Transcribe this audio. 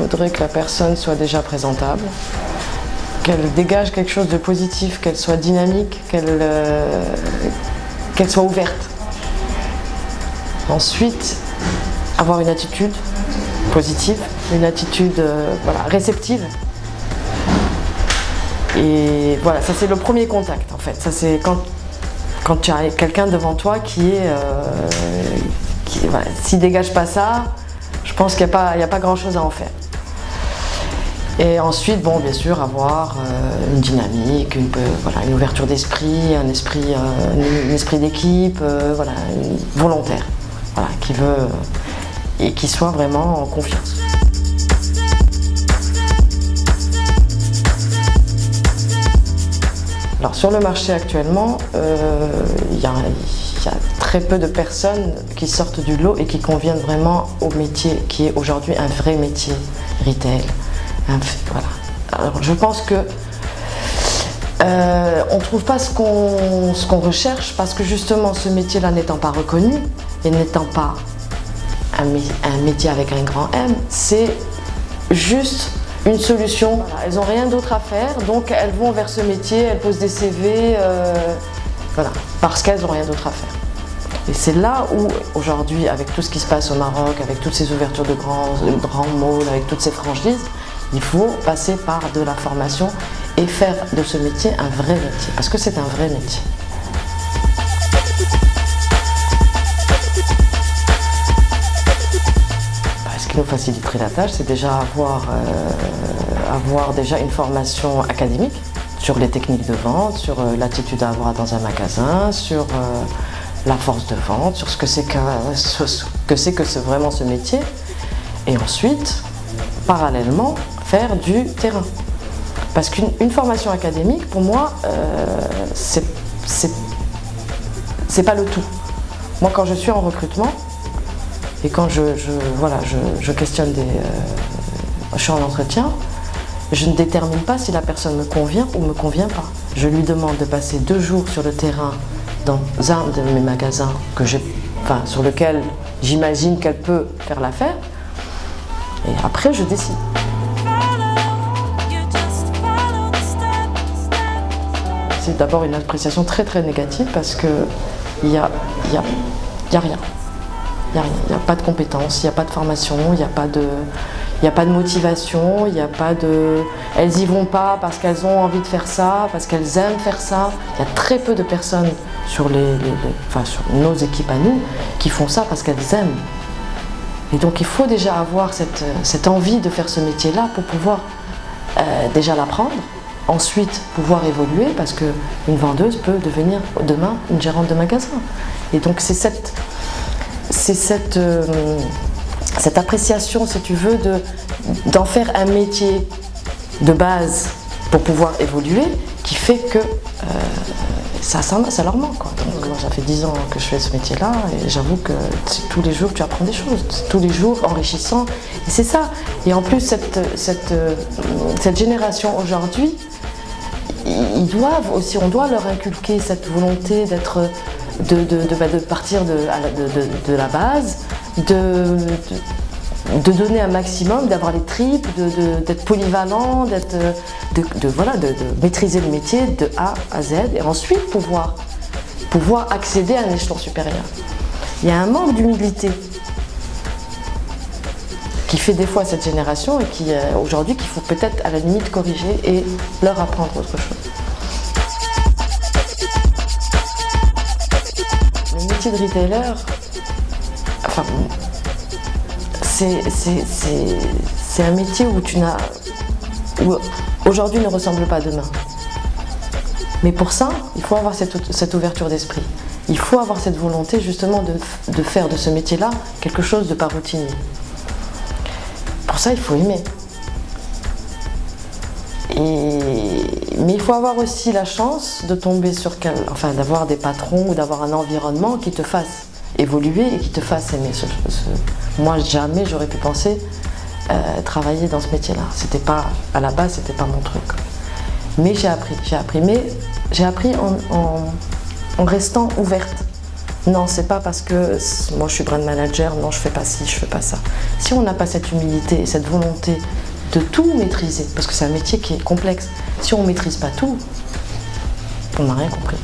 faudrait que la personne soit déjà présentable, qu'elle dégage quelque chose de positif, qu'elle soit dynamique, qu'elle soit ouverte. Ensuite, avoir une attitude positive, une attitude réceptive. Et voilà, ça c'est le premier contact en fait. Ça c'est quand tu as quelqu'un devant toi qui s'il dégage pas ça, je pense qu'il n'y a pas grand chose à en faire. Et ensuite, bon, bien sûr, avoir une dynamique, une ouverture d'esprit, un esprit d'équipe, volontaire, qui veut et qui soit vraiment en confiance. Alors sur le marché actuellement, il y a très peu de personnes qui sortent du lot et qui conviennent vraiment au métier qui est aujourd'hui un vrai métier retail. Voilà. Alors je pense que on ne trouve pas ce qu'on recherche parce que justement ce métier-là n'étant pas reconnu et n'étant pas un métier avec un grand M, c'est juste une solution. Voilà, elles n'ont rien d'autre à faire, donc elles vont vers ce métier, elles posent des CV, parce qu'elles n'ont rien d'autre à faire. Et c'est là où, aujourd'hui, avec tout ce qui se passe au Maroc, avec toutes ces ouvertures de grands malls, avec toutes ces franchises, il faut passer par de la formation et faire de ce métier un vrai métier, parce que c'est un vrai métier. Ce qui nous faciliterait la tâche, c'est déjà avoir déjà une formation académique sur les techniques de vente, sur l'attitude à avoir dans un magasin, sur la force de vente, sur ce que c'est vraiment ce métier. Et ensuite, parallèlement, faire du terrain. Parce qu'une formation académique, pour moi, c'est pas le tout. Moi, quand je suis en recrutement, et quand je questionne je suis en entretien, je ne détermine pas si la personne me convient ou me convient pas. Je lui demande de passer 2 jours sur le terrain dans un de mes magasins sur lequel j'imagine qu'elle peut faire l'affaire. Et après, je décide. C'est d'abord une appréciation très très négative parce que il y a rien. Il n'y a pas de compétences, il n'y a pas de formation, il n'y a pas de motivation, il n'y a pas de... Elles y vont pas parce qu'elles ont envie de faire ça, parce qu'elles aiment faire ça. Il y a très peu de personnes sur sur nos équipes à nous qui font ça parce qu'elles aiment. Et donc il faut déjà avoir cette envie de faire ce métier-là pour pouvoir déjà l'apprendre, ensuite pouvoir évoluer parce qu'une vendeuse peut devenir demain une gérante de magasin. Et donc c'est cette appréciation, si tu veux, d'en faire un métier de base pour pouvoir évoluer, qui fait que ça leur manque, quoi. Donc moi, ça fait 10 ans que je fais ce métier-là et j'avoue que tous les jours tu apprends des choses, tous les jours enrichissant. Et c'est ça. Et en plus cette génération aujourd'hui, on doit leur inculquer cette volonté de partir de la base, de donner un maximum, d'avoir les tripes, d'être polyvalent, de maîtriser le métier de A à Z et ensuite pouvoir accéder à un échelon supérieur. Il y a un manque d'humilité qui fait des fois cette génération et qui aujourd'hui qu'il faut peut-être à la limite corriger et leur apprendre autre chose. Le métier de retailer, c'est un métier où aujourd'hui ne ressemble pas à demain. Mais pour ça, il faut avoir cette ouverture d'esprit. Il faut avoir cette volonté justement de faire de ce métier-là quelque chose de pas routinier. Pour ça, il faut aimer. Mais il faut avoir aussi la chance de tomber d'avoir des patrons ou d'avoir un environnement qui te fasse évoluer et qui te fasse aimer Moi, jamais j'aurais pu penser travailler dans ce métier-là. À la base, c'était pas mon truc. Mais j'ai appris en restant ouverte. Non, c'est pas parce que moi je suis brand manager, non je fais pas ci, je fais pas ça. Si on n'a pas cette humilité et cette volonté de tout maîtriser, parce que c'est un métier qui est complexe, si on maîtrise pas tout, on n'a rien compris.